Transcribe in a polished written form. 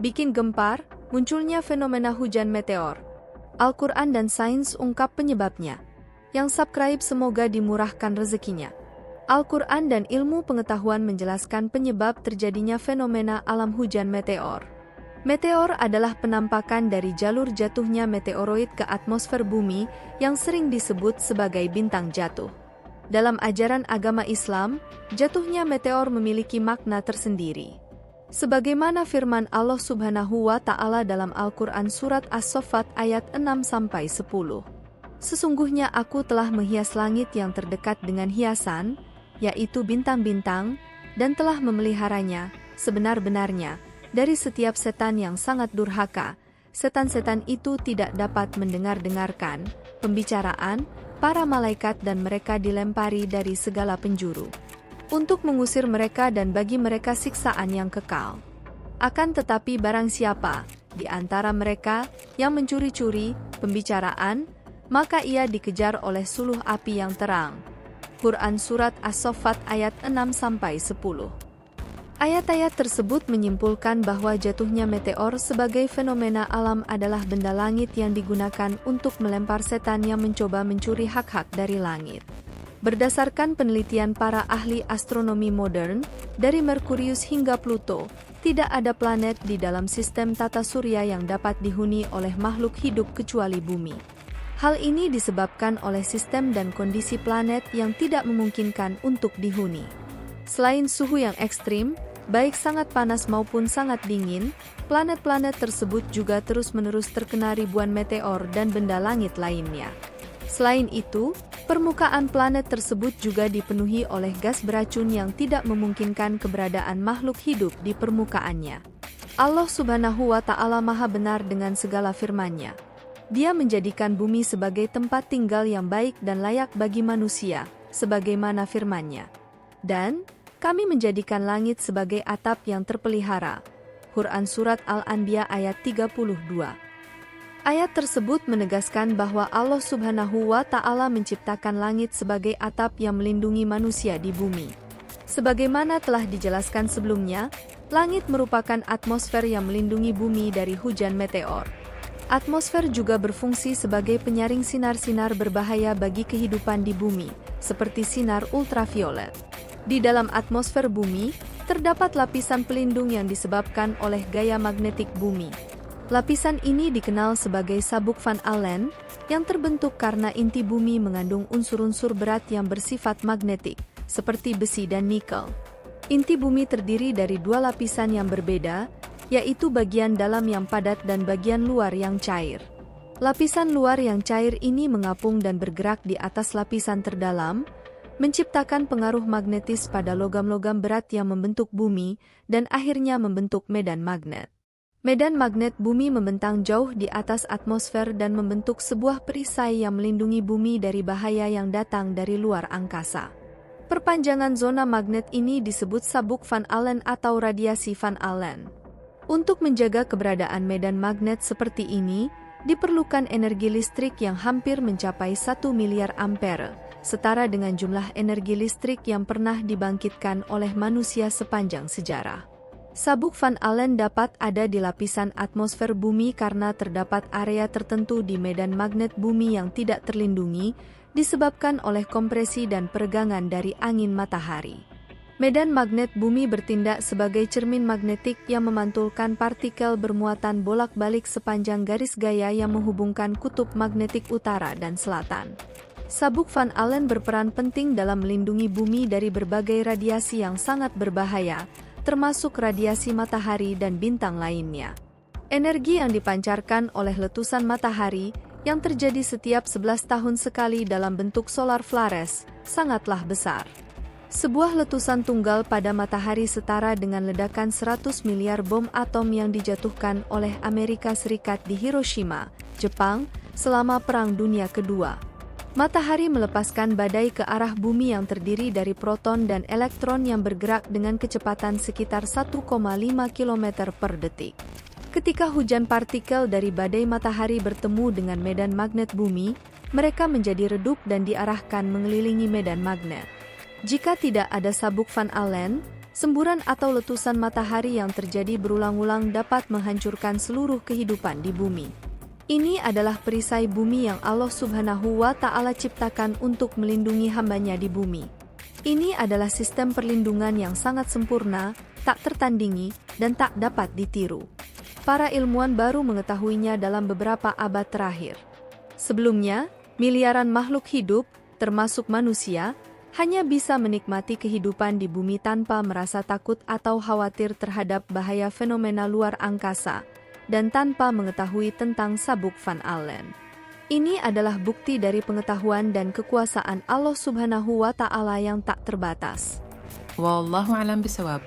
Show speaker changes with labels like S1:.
S1: Bikin gempar, munculnya fenomena hujan meteor. Al-Quran dan sains ungkap penyebabnya. Yang subscribe semoga dimurahkan rezekinya. Al-Quran dan ilmu pengetahuan menjelaskan penyebab terjadinya fenomena alam hujan meteor. Meteor adalah penampakan dari jalur jatuhnya meteoroid ke atmosfer bumi yang sering disebut sebagai bintang jatuh. Dalam ajaran agama Islam, jatuhnya meteor memiliki makna tersendiri. Sebagaimana firman Allah Subhanahu wa Ta'ala dalam Al-Quran Surat As-Saffat ayat 6-10. Sesungguhnya aku telah menghias langit yang terdekat dengan hiasan, yaitu bintang-bintang, dan telah memeliharanya, sebenar-benarnya, dari setiap setan yang sangat durhaka. Setan-setan itu tidak dapat mendengar-dengarkan pembicaraan para malaikat dan mereka dilempari dari segala penjuru. Untuk mengusir mereka dan bagi mereka siksaan yang kekal. Akan tetapi barang siapa di antara mereka yang mencuri-curi pembicaraan, maka ia dikejar oleh suluh api yang terang. Quran Surat As-Saffat ayat 6-10. Ayat-ayat tersebut menyimpulkan bahwa jatuhnya meteor sebagai fenomena alam adalah benda langit yang digunakan untuk melempar setan yang mencoba mencuri hak-hak dari langit. Berdasarkan penelitian para ahli astronomi modern, dari Merkurius hingga Pluto, tidak ada planet di dalam sistem tata surya yang dapat dihuni oleh makhluk hidup kecuali bumi. Hal ini disebabkan oleh sistem dan kondisi planet yang tidak memungkinkan untuk dihuni. Selain suhu yang ekstrim, baik sangat panas maupun sangat dingin, planet-planet tersebut juga terus-menerus terkena ribuan meteor dan benda langit lainnya. Selain itu, permukaan planet tersebut juga dipenuhi oleh gas beracun yang tidak memungkinkan keberadaan makhluk hidup di permukaannya. Allah Subhanahu wa Ta'ala Maha Benar dengan segala firman-Nya. Dia menjadikan bumi sebagai tempat tinggal yang baik dan layak bagi manusia, sebagaimana firman-Nya. Dan kami menjadikan langit sebagai atap yang terpelihara. Quran Surat Al-Anbiya ayat 32. Ayat tersebut menegaskan bahwa Allah Subhanahu wa Ta'ala menciptakan langit sebagai atap yang melindungi manusia di bumi. Sebagaimana telah dijelaskan sebelumnya, langit merupakan atmosfer yang melindungi bumi dari hujan meteor. Atmosfer juga berfungsi sebagai penyaring sinar-sinar berbahaya bagi kehidupan di bumi, seperti sinar ultraviolet. Di dalam atmosfer bumi, terdapat lapisan pelindung yang disebabkan oleh gaya magnetik bumi. Lapisan ini dikenal sebagai sabuk Van Allen, yang terbentuk karena inti bumi mengandung unsur-unsur berat yang bersifat magnetik, seperti besi dan nikel. Inti bumi terdiri dari dua lapisan yang berbeda, yaitu bagian dalam yang padat dan bagian luar yang cair. Lapisan luar yang cair ini mengapung dan bergerak di atas lapisan terdalam, menciptakan pengaruh magnetis pada logam-logam berat yang membentuk bumi, dan akhirnya membentuk medan magnet. Medan magnet bumi membentang jauh di atas atmosfer dan membentuk sebuah perisai yang melindungi bumi dari bahaya yang datang dari luar angkasa. Perpanjangan zona magnet ini disebut sabuk Van Allen atau radiasi Van Allen. Untuk menjaga keberadaan medan magnet seperti ini, diperlukan energi listrik yang hampir mencapai 1 miliar ampere, setara dengan jumlah energi listrik yang pernah dibangkitkan oleh manusia sepanjang sejarah. Sabuk Van Allen dapat ada di lapisan atmosfer bumi karena terdapat area tertentu di medan magnet bumi yang tidak terlindungi, disebabkan oleh kompresi dan peregangan dari angin matahari. Medan magnet bumi bertindak sebagai cermin magnetik yang memantulkan partikel bermuatan bolak-balik sepanjang garis gaya yang menghubungkan kutub magnetik utara dan selatan. Sabuk Van Allen berperan penting dalam melindungi bumi dari berbagai radiasi yang sangat berbahaya, termasuk radiasi matahari dan bintang lainnya. Energi yang dipancarkan oleh letusan matahari, yang terjadi setiap 11 tahun sekali dalam bentuk solar flares, sangatlah besar. Sebuah letusan tunggal pada matahari setara dengan ledakan 100 miliar bom atom yang dijatuhkan oleh Amerika Serikat di Hiroshima, Jepang, selama Perang Dunia Kedua. Matahari melepaskan badai ke arah bumi yang terdiri dari proton dan elektron yang bergerak dengan kecepatan sekitar 1,5 km per detik. Ketika hujan partikel dari badai matahari bertemu dengan medan magnet bumi, mereka menjadi redup dan diarahkan mengelilingi medan magnet. Jika tidak ada sabuk Van Allen, Semburan atau letusan matahari yang terjadi berulang-ulang dapat menghancurkan seluruh kehidupan di bumi. Ini adalah perisai bumi yang Allah Subhanahu wa Ta'ala ciptakan untuk melindungi hambanya di bumi. Ini adalah sistem perlindungan yang sangat sempurna, tak tertandingi, dan tak dapat ditiru. Para ilmuwan baru mengetahuinya dalam beberapa abad terakhir. Sebelumnya, miliaran makhluk hidup, termasuk manusia, hanya bisa menikmati kehidupan di bumi tanpa merasa takut atau khawatir terhadap bahaya fenomena luar angkasa, dan tanpa mengetahui tentang sabuk Van Allen. Ini adalah bukti dari pengetahuan dan kekuasaan Allah Subhanahu wa Ta'ala yang tak terbatas.
S2: Wallahu a'lam bishawab.